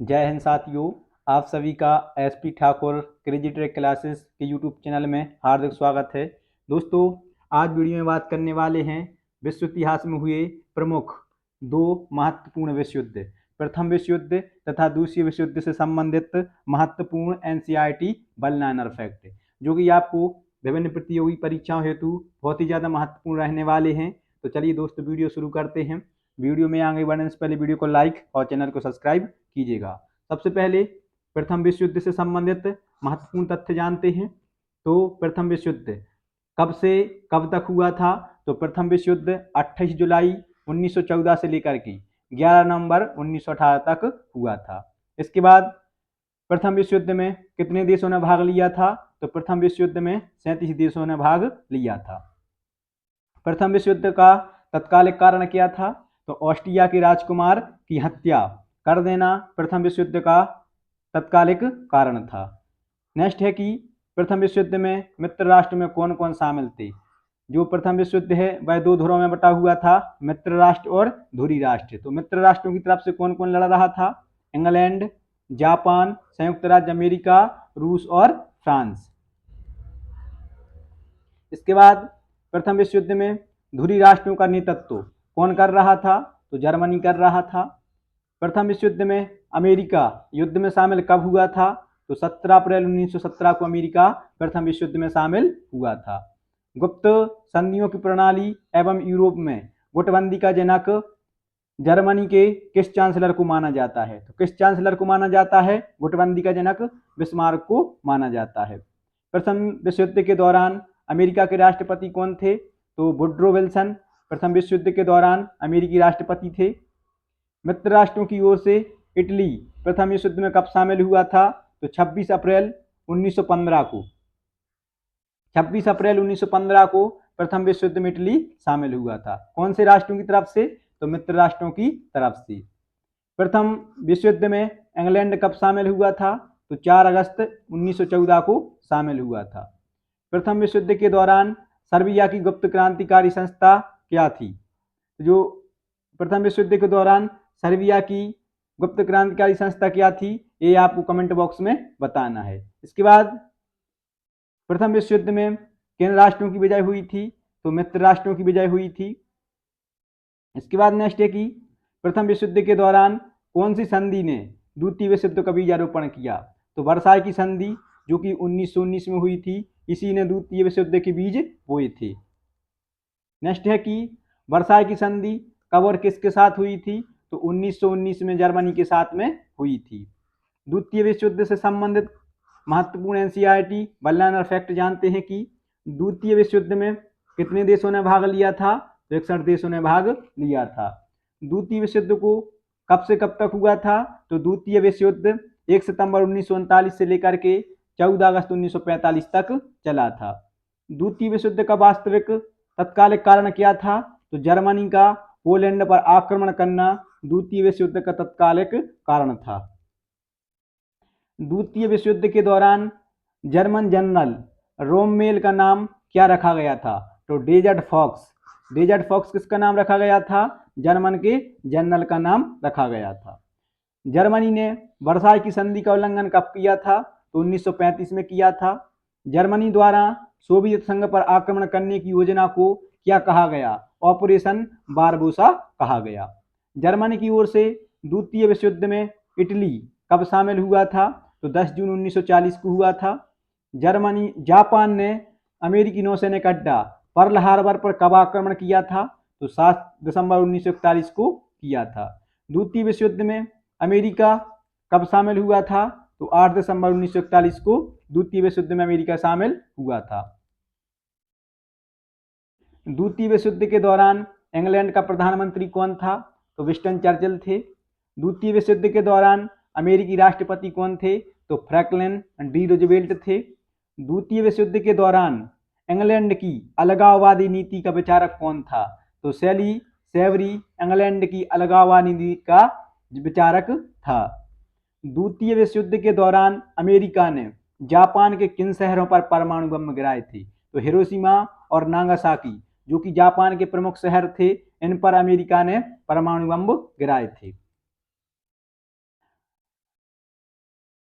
जय हिंद साथियों। आप सभी का SP Thakur crazy trick classes के यूट्यूब चैनल में हार्दिक स्वागत है। दोस्तों, आज वीडियो में बात करने वाले हैं विश्व इतिहास में हुए प्रमुख दो महत्वपूर्ण विश्व युद्ध, प्रथम विश्व युद्ध तथा दूसरे विश्व युद्ध से संबंधित महत्वपूर्ण एनसीईआरटी बल लाइनर फैक्ट, जो कि आपको विभिन्न प्रतियोगी परीक्षाओं हेतु बहुत ही ज़्यादा महत्वपूर्ण रहने वाले हैं। तो चलिए दोस्तों, वीडियो शुरू करते हैं। वीडियो में आगे बढ़ने से पहले वीडियो को लाइक और चैनल को सब्सक्राइब कीजिएगा। सबसे पहले प्रथम विश्व युद्ध से संबंधित महत्वपूर्ण तथ्य जानते हैं। तो प्रथम विश्व युद्ध कब से कब तक हुआ था? तो प्रथम विश्व युद्ध 28 जुलाई 1914 से लेकर के 11 नवंबर 1918 तक हुआ था। इसके बाद प्रथम विश्व युद्ध में कितने देशों ने भाग लिया था? तो प्रथम विश्व युद्ध में 37 देशों ने भाग लिया था। प्रथम विश्व युद्ध का तत्कालिक कारण क्या था? तो ऑस्ट्रिया के राजकुमार की हत्या कर देना प्रथम विश्व युद्ध का तत्कालिक कारण था। नेक्स्ट है कि प्रथम विश्व युद्ध में मित्र राष्ट्र में कौन कौन शामिल थे? जो प्रथम विश्व युद्ध है वह दो ध्रुवों में बटा हुआ था, मित्र राष्ट्र और धुरी राष्ट्र। तो मित्र राष्ट्रों की तरफ से कौन कौन लड़ रहा था? इंग्लैंड, जापान, संयुक्त राज्य अमेरिका, रूस और फ्रांस। इसके बाद प्रथम विश्व युद्ध में धुरी राष्ट्रों का नेतृत्व कौन कर रहा था? तो जर्मनी कर रहा था। प्रथम विश्व युद्ध में अमेरिका युद्ध में शामिल कब हुआ था? तो 17 अप्रैल 1917 को अमेरिका प्रथम विश्व युद्ध में शामिल हुआ था। गुप्त संधियों की प्रणाली एवं यूरोप में गुटबंदी का जनक जर्मनी के किस चांसलर को माना जाता है? तो किस चांसलर को माना जाता है? गुटबंदी का जनक बिस्मार्क को माना जाता है। प्रथम विश्व युद्ध के दौरान अमेरिका के राष्ट्रपति कौन थे? तो वुड्रो विल्सन प्रथम विश्व युद्ध के दौरान अमेरिकी राष्ट्रपति थे। मित्र राष्ट्रों की ओर से इटली प्रथम विश्व युद्ध में कब शामिल हुआ था? तो 26 अप्रैल 1915 को 26 अप्रैल 1915 को प्रथम विश्व युद्ध में इटली शामिल हुआ था। कौन से राष्ट्रों की तरफ से? तो मित्र राष्ट्रों की तरफ से। प्रथम विश्व युद्ध में इंग्लैंड कब शामिल हुआ था? तो 4 अगस्त 1914 को शामिल हुआ था। प्रथम विश्व युद्ध के दौरान सर्बिया की गुप्त क्रांतिकारी संस्था क्या थी? जो प्रथम विश्व युद्ध के दौरान सर्बिया की गुप्त क्रांतिकारी संस्था क्या थी, ये आपको कमेंट बॉक्स में बताना है। इसके बाद प्रथम विश्व युद्ध में किन राष्ट्रों की विजय हुई थी? तो मित्र राष्ट्रों की विजय हुई थी। इसके बाद नेक्स्ट है कि प्रथम विश्व युद्ध के दौरान कौन सी संधि ने द्वितीय विश्व युद्ध का बीजारोपण किया? तो वर्साई की संधि, जो कि 1919 में हुई थी, इसी ने द्वितीय विश्व युद्ध के बीज बोए थे। नेक्स्ट है कि वर्साई की संधि कब और किसके साथ हुई थी? तो 1919 में जर्मनी के साथ में हुई थी। द्वितीय विश्व युद्ध से संबंधित महत्वपूर्ण एनसीईआरटी बल्लानर फैक्ट जानते हैं कि द्वितीय विश्व युद्ध में कितने देशों ने भाग लिया था? 61 देशों ने भाग लिया था। द्वितीय विश्व युद्ध को कब से कब तक हुआ था? तो द्वितीय विश्व युद्ध 1 सितंबर 1939 से लेकर के 14 अगस्त 1945 तक चला था। द्वितीय विश्व युद्ध का वास्तविक तत्कालिक कारण क्या था? तो जर्मनी का पोलैंड पर आक्रमण करना द्वितीय विश्व युद्ध का तत्कालिक कारण था। द्वितीय विश्व युद्ध के दौरान जर्मन जनरल रोमेल का नाम क्या रखा गया था? तो डेजर्ट फॉक्स। डेजर्ट फॉक्स किसका नाम रखा गया था? जर्मन के जनरल का नाम रखा गया था। जर्मनी ने वर्साई की संधि का उल्लंघन कब किया था? तो 1935 में किया था। जर्मनी द्वारा सोवियत संघ पर आक्रमण करने की योजना को क्या कहा गया? ऑपरेशन बारबोसा कहा गया। जर्मनी की ओर से द्वितीय विश्व युद्ध में इटली कब शामिल हुआ था? तो 10 जून 1940 को हुआ था। जापान ने अमेरिकी नौसैनिक अड्डा पर्ल हार्बर पर कब आक्रमण किया था? तो 7 दिसंबर 1941 को किया था। द्वितीय विश्व युद्ध में अमेरिका कब शामिल हुआ था? तो 8 दिसंबर 1941 को द्वितीय विश्व युद्ध में अमेरिका शामिल हुआ था। द्वितीय विश्व युद्ध के दौरान इंग्लैंड का प्रधानमंत्री कौन था? तो विंस्टन चर्चिल थे। द्वितीय विश्व युद्ध के दौरान अमेरिकी राष्ट्रपति कौन थे? तो फ्रैंकलिन डी रूजवेल्ट थे। द्वितीय विश्व युद्ध के दौरान इंग्लैंड की अलगाववादी नीति का विचारक कौन था? तो सेली सेवरी इंग्लैंड की अलगाववादी नीति का विचारक था। द्वितीय विश्व युद्ध के दौरान अमेरिका ने जापान के किन शहरों पर परमाणु बम गिराए थे? तो हिरोशिमा और नागासाकी, जो कि जापान के प्रमुख शहर थे, इन पर अमेरिका ने परमाणु बम गिराए थे।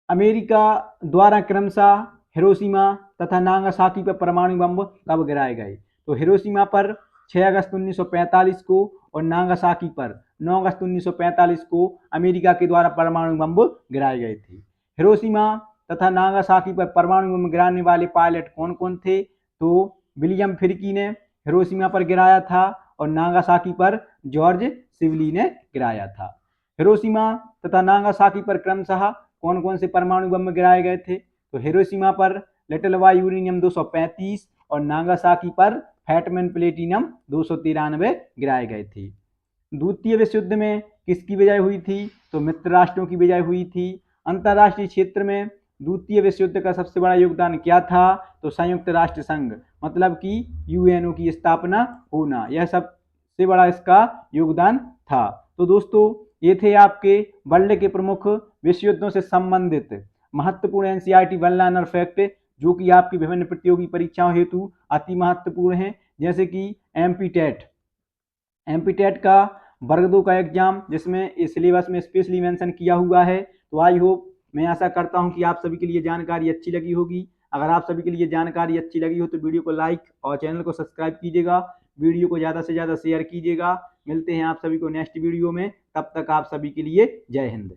अमेरिका द्वारा क्रमशः हिरोशिमा तथा नागासाकी पर परमाणु बम कब गिराए गए? तो हिरोशिमा पर 6 अगस्त 1945 को और नागासाकी पर 9 अगस्त 1945 को अमेरिका के द्वारा परमाणु बम गिराए गए थे। हिरोशिमा तथा नागासाकी पर परमाणु बम गिराने वाले पायलट कौन कौन थे? तो विलियम फिरकी ने हिरोशिमा पर गिराया था और नागासाकी पर जॉर्ज सिवली ने गिराया था। हिरोशिमा तथा नागासाकी पर क्रमशः कौन कौन से परमाणु बम गिराए गए थे? तो हिरोशिमा पर लिटिल बॉय यूरेनियम 235 और नागासाकी पर फैटमैन प्लेटिनम 293 गिराए गए थे। द्वितीय विश्व युद्ध में किसकी विजय हुई थी? तो मित्र राष्ट्रों की विजय हुई थी। अंतर्राष्ट्रीय क्षेत्र में द्वितीय विश्व युद्ध का सबसे बड़ा योगदान क्या था? तो संयुक्त राष्ट्र संघ मतलब कि यूएनओ की स्थापना होना, यह सबसे बड़ा इसका योगदान था। तो दोस्तों ये थे आपके वर्ल्ड के प्रमुख विश्व युद्धों से संबंधित महत्वपूर्ण एनसीईआरटी वन लाइनर फैक्ट, जो कि आपकी विभिन्न प्रतियोगी परीक्षाओं हेतु अति महत्वपूर्ण हैं, जैसे कि एमपी टेट का वर्ग 2 का एग्जाम, जिसमें इस सिलेबस में स्पेशली मेंशन किया हुआ है। तो आई होप, मैं आशा करता हूं कि आप सभी के लिए जानकारी अच्छी लगी होगी। अगर आप सभी के लिए जानकारी अच्छी लगी हो तो वीडियो को लाइक और चैनल को सब्सक्राइब कीजिएगा, वीडियो को ज़्यादा से ज़्यादा शेयर कीजिएगा। मिलते हैं आप सभी को नेक्स्ट वीडियो में, तब तक आप सभी के लिए जय हिंद।